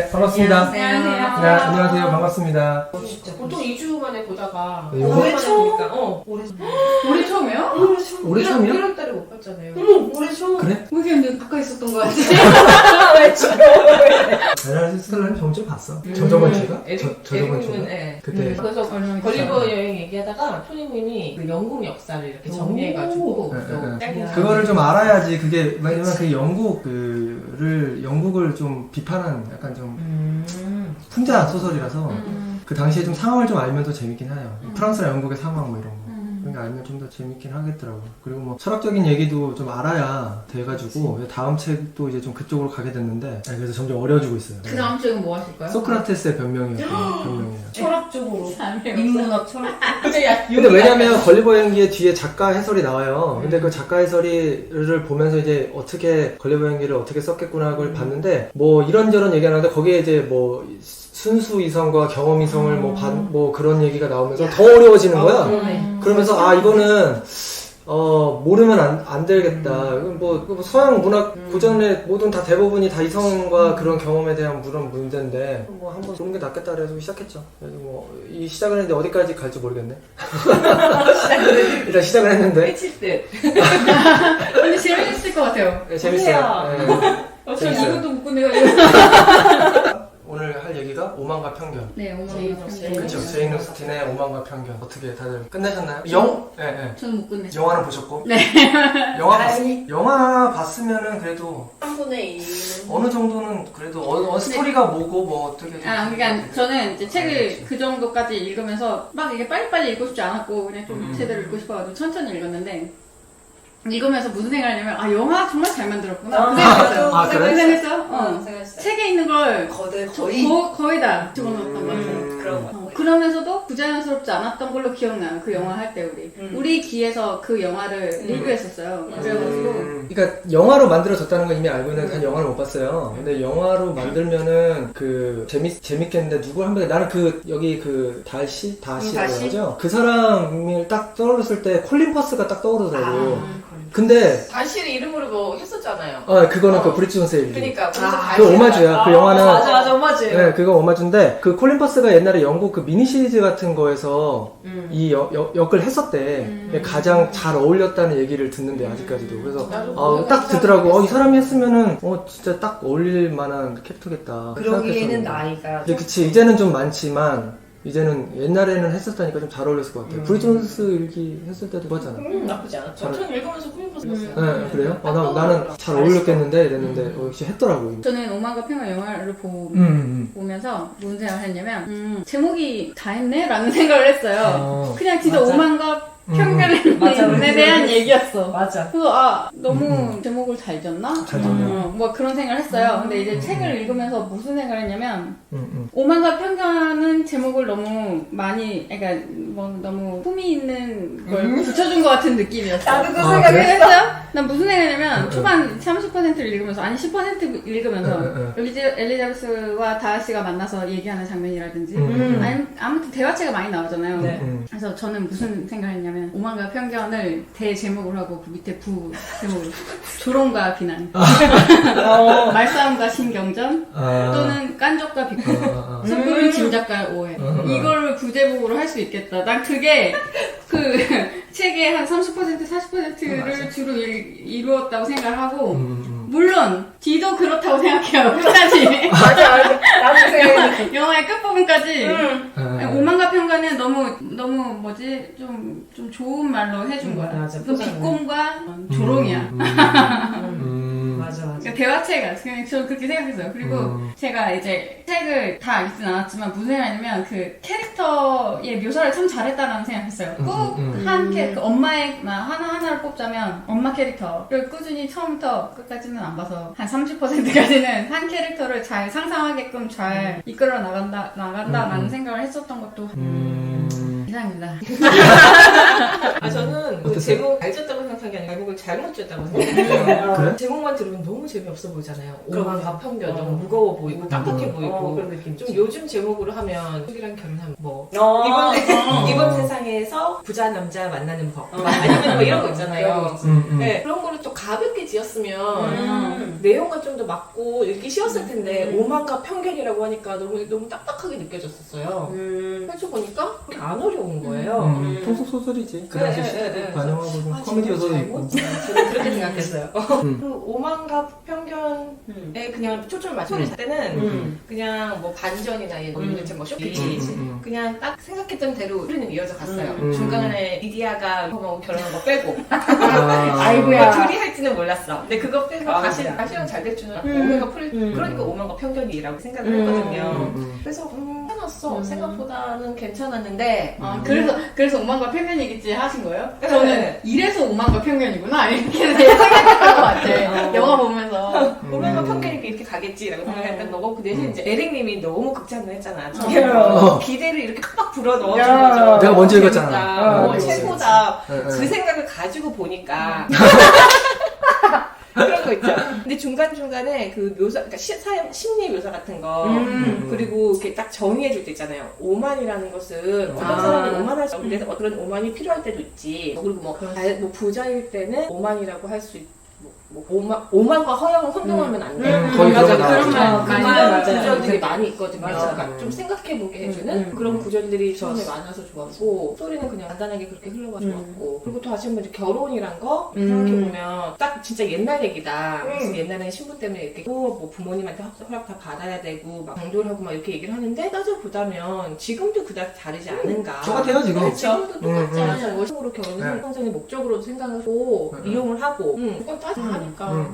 네, 반갑습니다. 안녕하세요. 네, 안녕하세요. 반갑습니다. 진짜 보통 2주 만에 보다가 네, 올해 처음? 처음? 올해 처음이에요? 올해 처음이요? 1월달에 못 봤잖아요. 올해 처음? 그래? 왜 이렇게 가까이 있었던 거 같지? 왜 지금? 안녕하세요. 스텔라님 정주 봤어. 저저번 주가? 저저번 주가? 네. 그때 그래서 걸리버 여행 얘기하다가 토니님이 그 영국 역사를 이렇게 정리해가지고 또 짧게 그거를 좀 알아야지. 그게 왜냐면 그 영국을 좀 비판한 약간 좀 풍자 소설이라서 그 당시에 좀 상황을 좀 알면 더 재밌긴 해요. 프랑스랑 영국의 상황 뭐 이런 거. 그런 게 알면 좀 더 재밌긴 하겠더라고. 그리고 뭐 철학적인 얘기도 좀 알아야 돼가지고 다음 책도 이제 좀 그쪽으로 가게 됐는데 그래서 점점 어려워지고 있어요. 그 다음 주에는 뭐 하실까요? 소크라테스의 변명이에요. 철학적으로. 네. 인문학 철학. 근데 왜냐면 걸리버 여행기의 뒤에 작가 해설이 나와요. 근데 그 작가 해설을 보면서 이제 어떻게 걸리버 여행기를 어떻게 썼겠구나 그걸 봤는데 뭐 이런저런 얘기하는데 거기에 이제 뭐 순수 이성과 경험 이성을 뭐 그런 얘기가 나오면서 더 어려워지는 거야. 그러면서 이거는 모르면 안 되겠다. 뭐 서양 문학 고전의 모든 다 대부분이 다 이성과 그런 경험에 대한 그런 문제인데 뭐 한번 보는 게 낫겠다 그래서 시작했죠. 그래서 뭐 이 시작을 했는데 어디까지 갈지 모르겠네. 일단 시작을 했는데 끝일 듯. 근데 재밌을 것 같아요. 네, 재밌어요. 네. 저 재밌어요. 이것도 못 끝내요. 오늘 할 얘기가 오만과 편견. 네, 오늘 그렇죠. 제인 오스틴의 오만과 편견. 어떻게 다들 끝내셨나요? 네. 저는 못 끝냈어요. 영화는 보셨고? 네. 영화 봤으면은 그래도 3분의 2는 어느 정도는 그래도 스토리가 뭐고 뭐 어떻게 그러니까 저는 이제 책을 그 정도까지 읽으면서 막 이게 빨리빨리 읽고 싶지 않았고 그냥 좀 제대로 읽고 싶어가지고 천천히 읽었는데 읽으면서 무슨 생각을 하냐면 영화 정말 잘 만들었구나. 그 생각했어요. 그래? 그 생각했어요? 책에 있는 걸 거의 다 집어넣었던 것 같아요. 그런 거. 그러면서도 부자연스럽지 않았던 걸로 기억나요. 그 영화 할 때 우리 귀에서 그 영화를 리뷰했었어요. 그래가지고 그러니까 영화로 만들어졌다는 건 이미 알고 있는데 단 영화를 못 봤어요. 근데 영화로 만들면은 그 재밌겠는데 누구 한 번 나는 여기 다시라고 하죠. 그 사람을 딱 떠올렸을 때 콜린 퍼스가 딱 떠오르더라고. 근데 다시를 이름으로 뭐 했었잖아요. 그거는 그 브리지 존스의 일기. 그러니까 그래서 그 오마주야. 그 영화는 맞아 오마주. 네, 그거 오마주인데 그 콜린 퍼스가 옛날에 영국 그 미니 시리즈 같은 거에서 이 역을 했었대. 가장 잘 어울렸다는 얘기를 듣는데 아직까지도. 그래서 딱 듣더라고. 이 사람이 했으면은 진짜 딱 어울릴 만한 캐릭터겠다. 그러기에는 나이가 그치 이제는 좀 많지만 이제는 옛날에는 했었다니까 좀 잘 어울렸을 것 같아요. 브리지 존스 일기 했을 때도 그거잖아. 나쁘지 않았죠. 전 읽으면서 콜린 봤어요. 네, 그래요? 나는 잘 어울렸겠는데 이랬는데 역시 했더라고. 저는 오만과 평화 영화를 보면서 무슨 생각을 했냐면 제목이 다 했네? 라는 생각을 했어요. 그냥 진짜 맞아. 오만과 편견에 대한 얘기였어. 맞아. 그래서 너무 제목을 잘 졌나? 잘 졌나? 뭐 그런 생각을 했어요. 근데 이제 책을 읽으면서 무슨 생각을 했냐면 오만과 편견은 제목을 너무 많이 그러니까 뭐 너무 품이 있는 걸 붙여준 것 같은 느낌이었어. 나도 그 생각을 했어요. 난 무슨 생각이냐면 초반 30%를 읽으면서 아니 10% 읽으면서 엘리자베스와 다하씨가 만나서 얘기하는 장면이라든지 아무튼 대화체가 많이 나오잖아요. 그래서 저는 무슨 생각을 했냐면 오만과 편견을 대 제목으로 하고 그 밑에 부 제목으로 조롱과 비난 말싸움과 신경전 또는 깐족과 비판 섣부른 짐작과 오해 이걸 부제목으로 할 수 있겠다. 난 그게 그 책의 한 30% 40%를 주로 이루었다고 생각을 하고 물론 뒤도 그렇다고 생각해요. 끝까지 맞아. 나도 생각해. 영화의 끝부분까지 오만과 편견은 너무 뭐지 좀 좋은 말로 해준 거야. 맞아. 그 비꼼과 조롱이야. 맞아. 그러니까 대화체가 그냥 저는 그렇게 생각했어요. 그리고 제가 이제 책을 다 읽진 않았지만 무슨 생각이냐면 그 캐릭터의 묘사를 참 잘했다라는 생각했어요. 꼭 한 캐릭터 엄마의 하나를 뽑자면 엄마 캐릭터를 꾸준히 처음부터 끝까지는 안 봐서 한 30%까지는 한 캐릭터를 잘 상상하게끔 잘 이끌어 나간다라는 생각을 했었던 것도 이상입니다. 저는 그 제목 잘 졌다고 생각한 게 아니라 제목을 잘못 졌다고 생각해요. 그래? 제목만 들으면 너무 재미없어 보이잖아요. 오만과 편견 너무 무거워 보이고 딱딱해 보이고 그런 느낌. 좀 요즘 제목으로 하면 누구랑 결혼하면 뭐 이번 이번 세상에서 부자 남자 만나는 법 아니면 뭐 이런 거 있잖아요. 네, 그런 거를 또 가볍게 지었으면 내용과 좀 더 맞고 읽기 쉬웠을 텐데 오만과 편견이라고 하니까 너무 딱딱하게 느껴졌었어요. 펼쳐보니까 그렇게 안 어려운 거예요. 통속 소설이지. 그 당시 시대를 반영하고 좀 코미디 요소도 있고. 저는 그렇게 생각했어요. 그 오만과 편견에 그냥 초점을 맞추는 때는 그냥 뭐 반전이나 뭐 쇼피치 그냥 딱 생각했던 대로 우리는 이어져 갔어요. 중간에 리디아가 결혼한 거 빼고 아이고야. 둘이 할지는 몰랐어. 근데 그거 빼고 다시랑 잘 될 줄은 오만과 그러니까 오만과 편견이라고 생각을 했거든요. 그래서 괜찮았어. 생각보다는 괜찮았는데 그래서 오만과 편견이겠지 하신 거예요? 네. 저는 이래서 오만과 편견이구나 이렇게 생각했던 것 같아. 영화 보면서. 오만과 편견이 이렇게 가겠지라고 생각했던 거고 그 대신 이제 에릭님이 너무 극찬을 했잖아. 기대를 이렇게 팍팍 불어 넣어준 거죠. 내가 먼저 읽었잖아. 최고다. 그 생각을 가지고 보니까 그런 거 있죠. 근데 중간중간에 그 묘사, 그러니까 심리 묘사 같은 거, 그리고 이렇게 딱 정의해줄 때 있잖아요. 오만이라는 것은 어떤 사람은 오만할 수 없는데 그런 오만이 필요할 때도 있지. 그리고 뭐 부자일 때는 오만이라고 할 수 있고, 오만과 허영을 혼동하면 안 돼. 거의 맞아, 그런 거 그런 나오죠. 구절들이 많이 있거든요. 맞아. 그러니까 좀 생각해보게 해주는 그런 구절들이 처음에 많아서 좋았고, 스토리는 그냥 간단하게 그렇게 흘러가 좋았고, 그리고 또 다시 한번 이제 결혼이란 거 생각해보면 딱 진짜 옛날 얘기다. 무슨 옛날에는 신부 때문에 이렇게 뭐 부모님한테 허락 다 받아야 되고, 막 강조를 하고 막 이렇게 얘기를 하는데, 따져보자면 지금도 그다지 다르지 않은가. 똑같아요, 지금. 지금도 똑같잖아요. 월성으로 결혼을 성장의 목적으로 생각하고, 이용을 하고, 그건 따져 하니까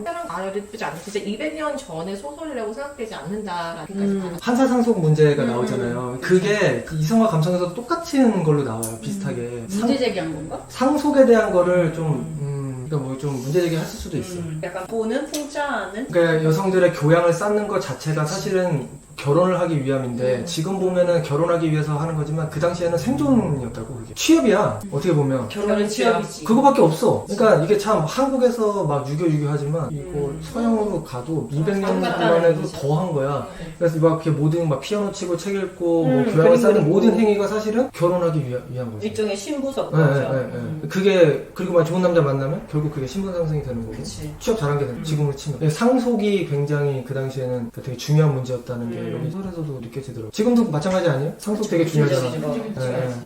사람 알아듣지 않는 진짜 200년 전의 소설이라고 생각되지 않는다라기까지 판사 상속 문제가 나오잖아요. 그게 이성과 감성에서 똑같은 걸로 나와요. 비슷하게. 문제 제기한 건가? 상속에 대한 거를 그러니까 뭐 좀 문제 제기했을 수도 있어. 약간 보는 풍자하는. 그러니까 여성들의 교양을 쌓는 것 자체가 사실은 결혼을 하기 위함인데 지금 보면은 결혼하기 위해서 하는 거지만 그 당시에는 생존이었다고 그게 취업이야 어떻게 보면 결혼은 취업이지. 그거밖에 없어. 그러니까 이게 참 한국에서 막 유교 하지만 이거 서양으로 가도 200년 동안에도 더 한 거야. 그래서 막 이렇게 모든 막 피아노 치고 책 읽고 뭐 교양을 쌓는 모든 행위가 사실은 결혼하기 위한 거지. 일종의 신부석 네, 거죠. 그게 그리고 막 좋은 남자 만나면 결국 그게 신분 상승이 되는 거고 그치. 취업 잘한 게 되는 지금으로 치면 상속이 굉장히 그 당시에는 되게 중요한 문제였다는 게 여기 소설에서도 느껴지더라고요. 지금도 마찬가지 아니에요? 상속 되게 중요하잖아.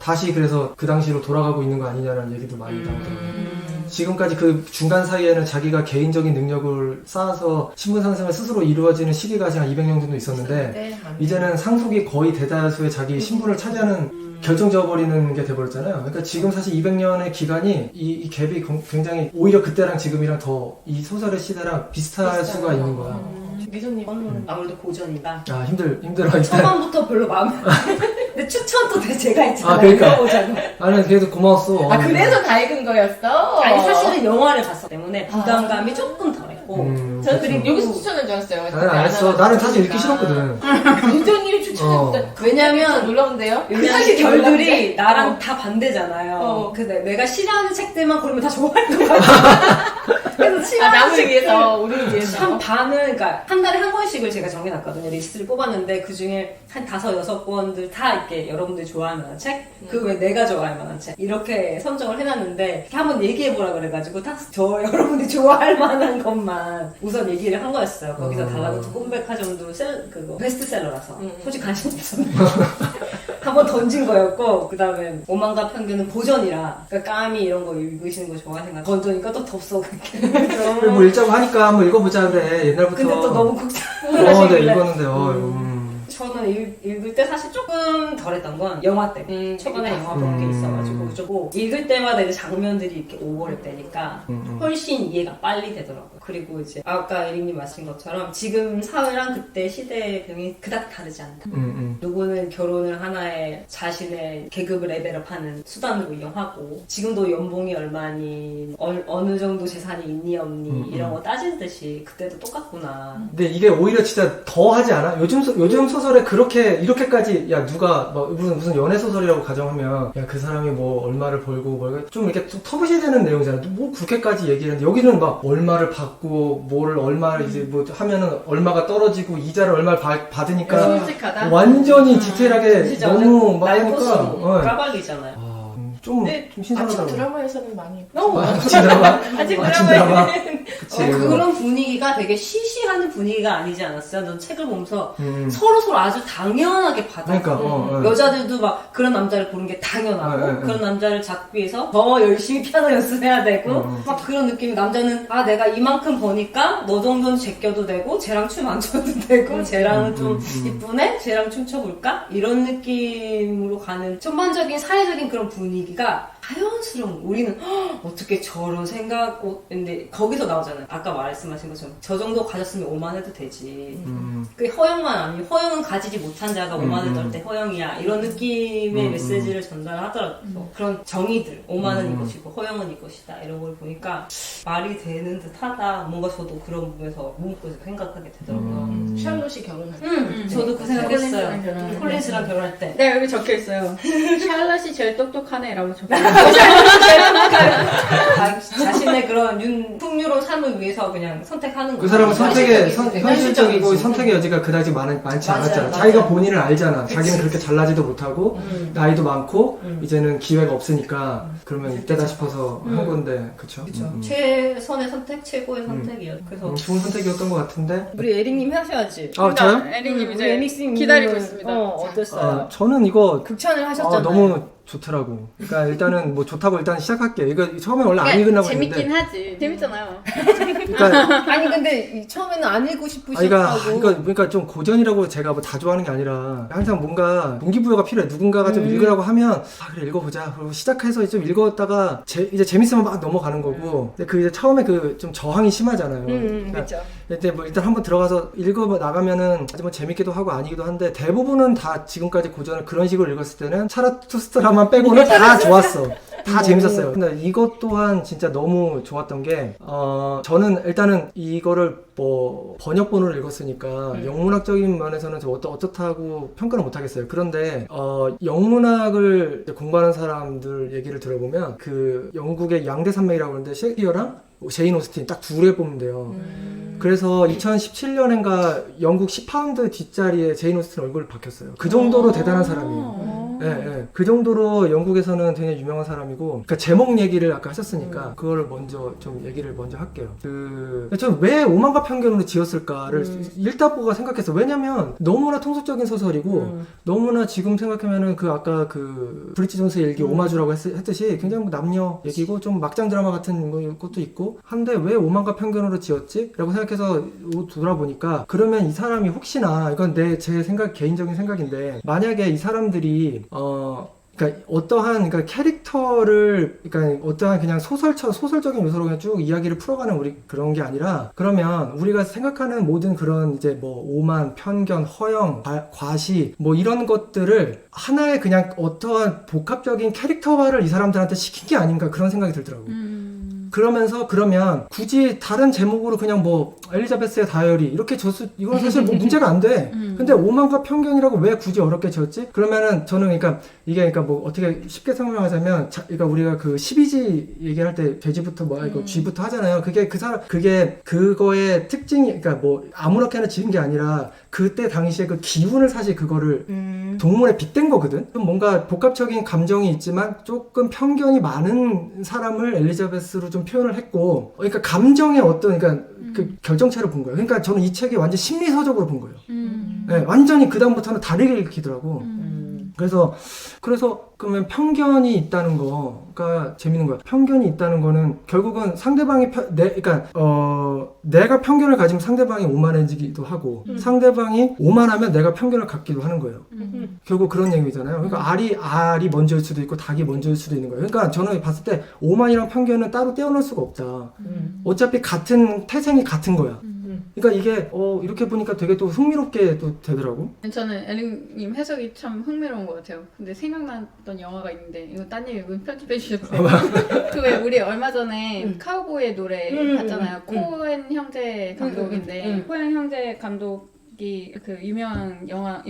다시 그래서 그 당시로 돌아가고 있는 거 아니냐는 얘기도 많이 나오더라고요. 지금까지 그 중간 사이에는 자기가 개인적인 능력을 쌓아서 신분 상승을 스스로 이루어지는 시기가 한 200년 정도 있었는데 이제는 상속이 거의 대다수의 자기 신분을 차지하는 결정져버리는 게 돼버렸잖아요. 그러니까 지금 사실 200년의 기간이 이 갭이 굉장히 오히려 그때랑 지금이랑 더 이 소설의 시대랑 비슷할 수가 있는 거야. 미소님 아무래도 고전이다. 아 힘들어. 초반부터 별로 마음에 안 근데 추천도 제가 있잖아요. 아, 그러니까. 읽어보자고. 나는 그래도 고마웠어. 그래서 다 읽은 거였어? 아니 사실은 영화를 봤기 때문에 부담감이 조금 덜했고 저는 그리고 여기서 추천한 줄 알았어요. 나는 안 했어. 나는 사실 읽기 싫었거든. 미소님이 추천했다. 왜냐면 놀라운데요? 사실 결들이 나랑 다 반대잖아요. 근데 내가 싫어하는 책들만 고르면 다 좋아할 것 같아. 그래서 싫어하는 남을 책들 위해서, 우리를 위해서. 한 반을, 그러니까 한 달에 한 권씩을 제가 정해놨거든요. 리스트를 뽑았는데 그 중에 한 5-6권들 다 이렇게 여러분들이 좋아할 만한 책, 그 외에 내가 좋아할 만한 책 이렇게 선정을 해놨는데 이렇게 한번 얘기해보라 그래가지고 딱 저 여러분들이 좋아할 만한 것만 우선 얘기를 한 거였어요. 거기서 달라붙은 꿈백화점도 그거 베스트셀러라서 솔직히 관심 없었는데 한번 던진 거였고 그 다음에 오만과 편견은 고전이라 그러니까 까미 이런 거 읽으시는 거 좋아하니까 던져니까 또 덥어 그렇게 그래, 뭐 읽자고 하니까 한번 읽어보자 그래. 옛날부터. 근데 또 너무 네, 읽었는데 저는 읽을 때 사실 조금 덜했던 건 영화 때 최근에 영화 본 게 있어가지고 좀 읽을 때마다 이제 장면들이 이렇게 오버랩 되니까 훨씬 이해가 빨리 되더라고요. 그리고 이제 아까 에릭님 말씀하신 것처럼 지금 사회랑 그때 시대의 병이 그닥 다르지 않다. 누구는 결혼을 하나의 자신의 계급을 레벨업하는 수단으로 이용하고 지금도 연봉이 얼마니 어느 정도 재산이 있니 없니 이런 거 따지듯이 그때도 똑같구나. 근데 이게 오히려 진짜 더 하지 않아? 요즘 소설에 이렇게까지 야 누가 막 무슨 연애 소설이라고 가정하면 야 그 사람이 뭐 얼마를 벌고 뭐 좀 이렇게 좀 터부시되는 내용이잖아. 뭐 그렇게까지 얘기하는데 여기는 막 얼마를 받고 뭘 얼마를 이제 뭐 하면은 얼마가 떨어지고 이자를 얼마를 받으니까 솔직하다. 완전히 디테일하게 너무 막 하니까 까발리잖아요. 좀 아침 신선하더라고. 드라마에서는 많이 아침 드라마? 아침 아침 드라마? 드라마에 그치. 그런 분위기가 되게 시시하는 분위기가 아니지 않았어요? 넌 책을 보면서 서로 아주 당연하게 받아들여. 그러니까, 여자들도 막 그런 남자를 보는 게 당연하고 그런 남자를 잡기 위해서 더 열심히 피아노 연습해야 되고 막 그런 느낌이 남자는 내가 이만큼 버니까 너 정도는 제껴도 되고 쟤랑 춤 안 춰도 되고 쟤랑은 좀 이쁘네? 쟤랑 춤춰볼까? 이런 느낌으로 가는 전반적인 사회적인 그런 분위기가 자연스러운 우리는 어떻게 저런 생각 근데 거기서 나오잖아요. 아까 말씀하신 것처럼 저 정도 가졌으면 오만해도 되지. 그 허영만 아니면 허영은 가지지 못한 자가 오만을 떨 때 허영이야 이런 느낌의 메시지를 전달하더라고요. 그런 정의들 오만은 이것이고 허영은 이것이다 이런 걸 보니까 말이 되는 듯하다. 뭔가 저도 그런 부분에서 문구에서 생각하게 되더라고요. 샬롯이 결혼할 저도 그 생각했어요. 콜린스랑 콜린스랑 결혼할 때. 네, 여기 적혀 있어요. 샬럿이 제일 똑똑하네라고 적혀 있어요. 자신의 그런 풍요로운 삶을 위해서 그냥 선택하는 거예요. 그 사람은 선택의 현실적이지. 현실적이고 선택의 여지가 그다지 많지 않았잖아. 자기가 본인을 알잖아. 자기는 그렇게 잘나지도 못하고 나이도 많고 이제는 기회가 없으니까 그러면 이때다 싶어서 한 건데 그쵸? 최선의 선택, 최고의 선택이었죠. 그래서 좋은 선택이었던 것 같은데. 우리 에릭님 하셔야지. 저요? 에릭님 우리 이제 에믹스님 기다리고 있습니다. 어땠어요? 저는 이거 극찬을 하셨잖아요. 너무 좋더라고. 그러니까 일단은 뭐 좋다고 일단 시작할게요. 이거 처음에 원래 안 읽으려고 재밌긴 했는데. 하지. 재밌잖아요. 그러니까 아니 근데 처음에는 안 읽고 이거 그러니까 좀 고전이라고 제가 뭐 다 좋아하는 게 아니라 항상 뭔가 동기부여가 필요해. 누군가가 좀 읽으라고 하면 그래 읽어보자. 그리고 시작해서 좀 읽었다가 이제 재밌으면 막 넘어가는 거고. 근데 그 이제 처음에 그 좀 저항이 심하잖아요. 그러니까 그렇죠. 근데 뭐 일단 한번 들어가서 읽어 나가면은 아주 뭐 재밌기도 하고 아니기도 한데 대부분은 다 지금까지 고전을 그런 식으로 읽었을 때는 차라투스트라만 빼고는 다 좋았어. 다 재밌었어요. 근데 이것 또한 진짜 너무 좋았던 게 저는 일단은 이거를 뭐 번역본으로 읽었으니까 영문학적인 면에서는 좀 어떻다고 평가를 못 하겠어요. 그런데 영문학을 공부하는 사람들 얘기를 들어보면 그 영국의 양대 산맥이라고 하는데 셰익스피어랑 제인 오스틴 딱 둘에 뽑으면 돼요. 그래서 2017년인가 영국 10파운드 뒷자리에 제인 오스틴 얼굴이 박혔어요. 그 정도로 대단한 사람이에요. 예. 그 정도로 영국에서는 굉장히 유명한 사람이고, 그러니까 제목 얘기를 아까 하셨으니까 그걸 먼저 좀 얘기를 먼저 할게요. 전 왜 오만과 편견으로 지었을까를 읽다보고 생각했어. 왜냐면 너무나 통속적인 소설이고 너무나 지금 생각하면은 그 아까 그 브리지 존스의 일기 오마주라고 했듯이 굉장히 뭐 남녀 얘기고 좀 막장 드라마 같은 것도 있고 한데 왜 오만과 편견으로 지었지? 라고 생각해서 돌아보니까 그러면 이 사람이 혹시나 이건 제 생각 개인적인 생각인데 만약에 이 사람들이 그러니까 어떠한 그러니까 캐릭터를 그러니까 어떠한 그냥 소설적인 요소로 그냥 쭉 이야기를 풀어가는 우리 그런 게 아니라 그러면 우리가 생각하는 모든 그런 이제 뭐 오만, 편견, 허영, 과시 뭐 이런 것들을 하나의 그냥 어떠한 복합적인 캐릭터화를 이 사람들한테 시킨 게 아닌가 그런 생각이 들더라고요. 그러면 굳이 다른 제목으로 그냥 뭐 엘리자베스의 다이어리 이렇게 이건 사실 뭐 문제가 안 돼. 근데 오만과 편견이라고 왜 굳이 어렵게 지었지? 그러면은 저는 그러니까 이게 그러니까 뭐 어떻게 쉽게 설명하자면 그러니까 우리가 그 12지 얘기할 때 돼지부터 뭐 이거 쥐부터 하잖아요. 그게 그거의 특징이 그러니까 뭐 아무렇게나 지은 게 아니라 그때 당시에 그 기운을 사실 그거를 동물에 빗댄 거거든. 좀 뭔가 복합적인 감정이 있지만 조금 편견이 많은 사람을 엘리자베스로 좀 표현을 했고, 그러니까 감정의 어떤 그러니까 그 결정체를 본 거예요. 그러니까 저는 이 책이 완전 심리서적으로 본 거예요. 네, 완전히 그 다음부터는 다르게 읽히더라고. 그래서 그러면 편견이 있다는 거가 재밌는 거야. 편견이 있다는 거는 결국은 상대방이 내가 편견을 가지면 상대방이 오만해지기도 하고 상대방이 오만하면 내가 편견을 갖기도 하는 거예요. 결국 그런 얘기잖아요. 그러니까 알이 먼저일 수도 있고 닭이 먼저일 수도 있는 거예요. 그러니까 저는 봤을 때 오만이랑 편견은 따로 떼어놓을 수가 없다. 어차피 같은 태생이 같은 거야. 그러니까 이게 이렇게 보니까 되게 또 흥미롭게 또 되더라고. 저는 에릭님 해석이 참 흥미로운 것 같아요. 근데 생각났던 영화가 있는데 이거 딴 얘기 편집해 주셨어요. 그 왜 우리 얼마 전에 카우보이의 노래 봤잖아요. 코엔 형제 감독인데 코엔 형제 감독 이 그 유명한 영화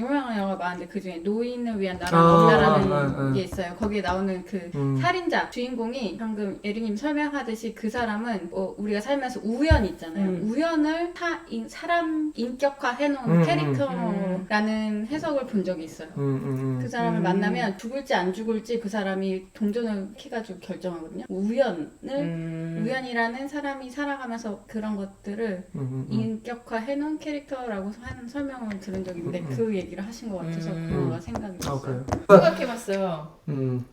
많은데 그 중에 노인을 위한 나라는 없다라는 게 있어요. 거기에 나오는 그 살인자 주인공이 방금 에리님 설명하듯이 그 사람은 우리가 살면서 우연 있잖아요. 우연을 사람 인격화 해놓은 캐릭터라는 해석을 본 적이 있어요. 그 사람을 만나면 죽을지 안 죽을지 그 사람이 동전을 캐가지고 결정하거든요. 우연이라는 사람이 살아가면서 그런 것들을 인격화 해놓은 캐릭터라고 하는 설명을 들은 적이 있는데 그 얘기를 하신 것 같아서 그거가 생각이 났어요. 그래요? 생각해봤어요.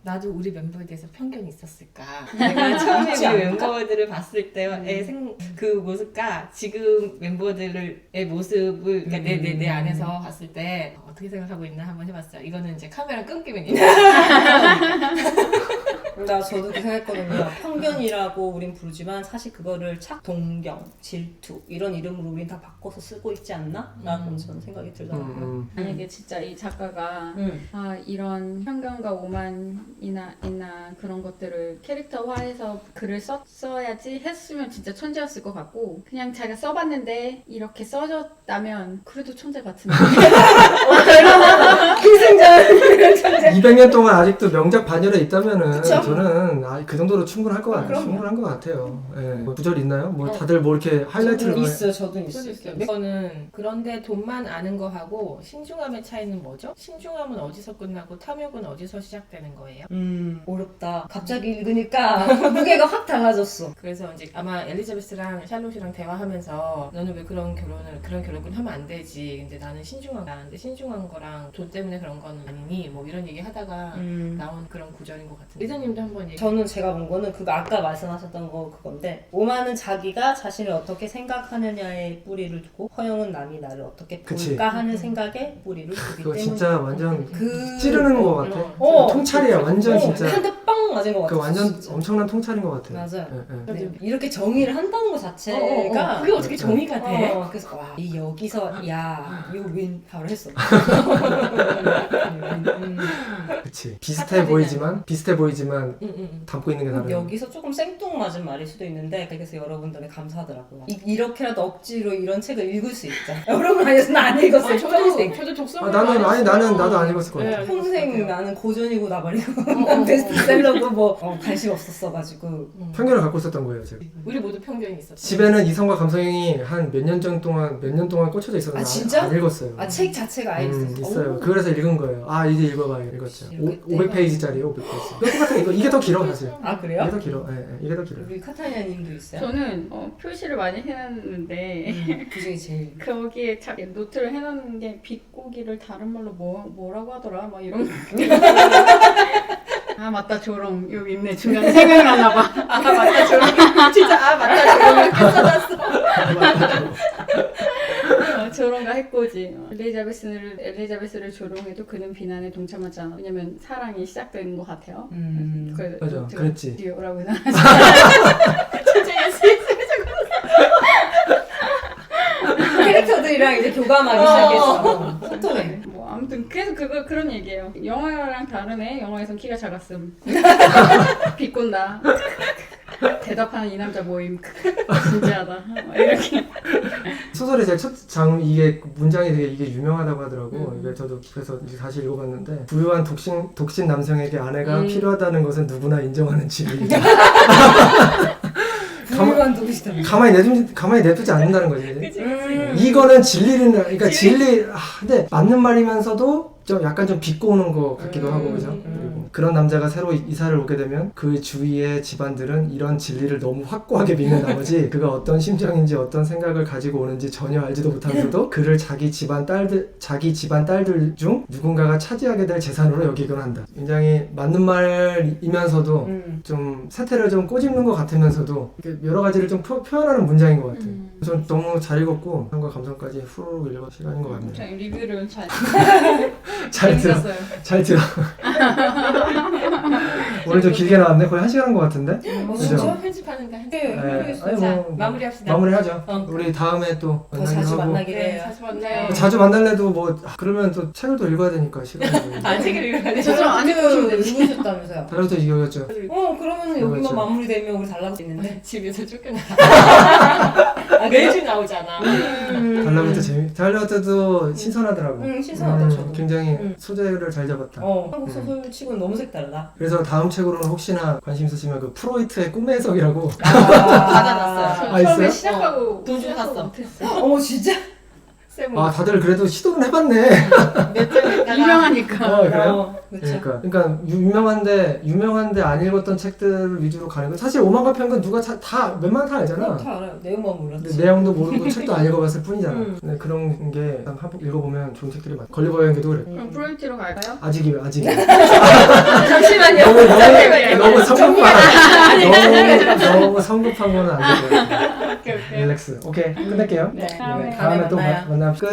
나도 우리 멤버에 대해서 편견이 있었을까? 내가 처음에 우리 멤버들을 봤을 때의 그 모습과 지금 멤버들의 모습을 그러니까 내 안에서 봤을 때 어떻게 생각하고 있나 한번 해봤어요. 이거는 이제 카메라 끊기면 저도 그렇게 생각했거든요. 편견이라고 우린 부르지만 사실 그거를 동경, 질투 이런 이름으로 우린 다 바꿔서 쓰고 있지 않나? 라는 저는 생각이 들더라고요. 만약에 진짜 이 작가가 이런 편견과 오만이나 그런 것들을 캐릭터화해서 글을 썼어야지 했으면 진짜 천재였을 것 같고 그냥 자기가 써봤는데 이렇게 써졌다면 그래도 천재 같은데 200년 동안 아직도 명작 반열에 있다면은 그쵸? 저는 그 정도로 충분한 것 그럼요. 같아요. 예. 뭐 구절 있나요? 뭐 다들 뭐 이렇게 하이라이트를 저도 있어요. 이거는 그런데 돈만 아는 거하고 신중함의 차이는 뭐죠? 신중함은 어디서 끝나고 탐욕은 어디서 시작되는 거예요? 어렵다. 갑자기 읽으니까 무게가 확 달라졌어. 그래서 이제 아마 엘리자베스랑 샬롯이랑 대화하면서 너는 왜 그런 결혼을 하면 안 되지. 근데 나는 신중하다. 근데 신중한 거랑 돈 때문에 그런 건 아니니 뭐 이런 얘기 하다가 나온 그런 구절인 것 같은데 리더님도 한번 얘기. 저는 제가 본 거는 그거 아까 말씀하셨던 거 그건데 오만은 자기가 자신을 어떻게 생각하느냐에 뿌리를 두고 허영은 남이 나를 어떻게 볼까 하는 생각에 뿌리를 두기 그거 때문에 진짜 완전 찌르는 것 같아. 통찰이야. 완전 진짜. 한 대 빵 맞은 것 같아. 그 완전 엄청난 통찰인 것 같아요. 맞아요. 예, 예. 네. 이렇게 정의를 한다는 것 자체가 그게 어떻게 정의가 돼? 그래서 와, 이 여기서 야 이거 윈 바로 했어. 그치. 비슷해 보이지만 담고 있는 게 다르네. 여기서 조금 생뚱맞은 말일 수도 있는데 그래서 여러분들이 감사하더라고요. 이렇게라도 억지로 이런 책을 읽을 수 있자. 여러분 아니었으면 안 읽었어요. 저도 독서. 나도 안 읽었을 것 같아. 평생 나는 고전이고 나발이고 난 베스트셀러고 뭐 관심 없었어가지고 편견을 갖고 있었던 거예요, 제가. 우리 모두 편견이 있었어. 집에는 이성과 감성이 한 몇 년 동안 꽂혀져 있었는데 아, 진짜? 안 읽었어요. 아 책 자체가 아예 있어요. 그래서 읽은 거예요. 아 이제 읽어봐요. 읽었죠. 500페이지짜리요. 500페이지. 이거 똑같아. 이게 더 길어 사실. 아 그래요? 이게 더 길어. 예, 이게 더 길어. 우리 카타리아님도 있어요? 저는 표시를 많이 해놨는데 그 중에 제일 거기에 노트를 해놓는 게 빛고기를 다른 말로 뭐라고 하더라 막 이런 아 맞다 조롱 여기 있네 중간에 생각나나 봐. 아 맞다 조롱. 진짜 아 맞다 조롱 이렇게 써놨어. 조롱과 해코지. 엘리자베스를 조롱해도 그는 비난에 동참하지 않아. 왜냐면 사랑이 시작되는 것 같아요. 맞아. 그랬지. 디오라고 해서 캐릭터들이랑 이제 교감하기 시작했어. 소통해. 뭐 아무튼 그래서 그런 얘기예요. 영화랑 다르네. 영화에선 키가 작았음. 비꼰다. 대답하는 이 남자 모임. 진지하다. 이렇게. 소설의 제일 첫 이게 문장이 되게 이게 유명하다고 하더라고. 이게 저도 그래서 이제 다시 읽어봤는데 부유한 독신 남성에게 아내가 필요하다는 것은 누구나 인정하는 진리. 가만히 내두지 않는다는 거지. 이거는 진리는 그러니까 근데 맞는 말이면서도 좀 약간 좀 비꼬는 것 같기도 하고 그죠? 그리고 그런 남자가 새로 이사를 오게 되면 그 주위의 집안들은 이런 진리를 너무 확고하게 믿는 나머지 그가 어떤 심정인지 어떤 생각을 가지고 오는지 전혀 알지도 못하면서도 그를 자기 집안 딸들 중 누군가가 차지하게 될 재산으로 여기곤 한다. 굉장히 맞는 말이면서도 좀 사태를 좀 꼬집는 것 같으면서도 여러 가지를 좀 표현하는 문장인 것 같아요. 전 너무 잘 읽었고 상과 감성까지 후루룩 읽은 시간인 것 같네요. 리뷰를 잘 들어. 오늘 좀 길게 나왔네. 거의 1시간 한 것 같은데? 진짜 편집하는데. 아니 아니 자, 뭐 마무리합시다. 마무리하죠. 어. 우리 다음에 또 더 만나기로 자주 하고. 만나기로 네, 해요. 다시 만나요. 자주 만날래도 뭐 그러면 또 책을 또 읽어야 되니까 시간이. 아, 책을 읽어야 돼. 저처럼 안 읽고 오시면 되지. 읽으셨다면서요? 달라부터 이겨졌죠. 그러면 그렇죠. 여기만 마무리되면 우리 달라고 있는데. 집에서 쫓겨나. 아, 매주 나오잖아. 달라부터 달라부터도 신선하더라고. 신선하다, 저도. 굉장히 소재를 잘 잡았다. 한국 소설 치고는 너무 색달라. 그래서 다음 책으로는 혹시나 관심 있으시면 그 프로이트의 꿈의 해석이라고. 받아놨어요. 아, 있어요? 처음에 시작하고 돈 주고 샀어. 못했어. 어머, 진짜? 쌤은 아 다들 그래도 시도는 해봤네. 몇 장에다가 유명하니까. 그래요? 그쵸. 그러니까 유명한데 안 읽었던 책들 위주로 가는 거. 사실 오만과 편견 누가 다 웬만하면 다 알잖아. 다 알아요. 내용만 근데 몰랐지. 내용도 모르고 책도 안 읽어봤을 뿐이잖아. 음. 근데 그런 게 한번 읽어보면 좋은 책들이 많아. 걸리버 여행기도 그래. 그럼 프로이트로 갈까요? 아직이요, 아직. 잠시만요. 너무 성급한. 너무 성급한 거는 안 되고. 오케이, 오케이. 릴렉스. 오케이, 끝낼게요. 네. 다음에 또 만나요. 끝.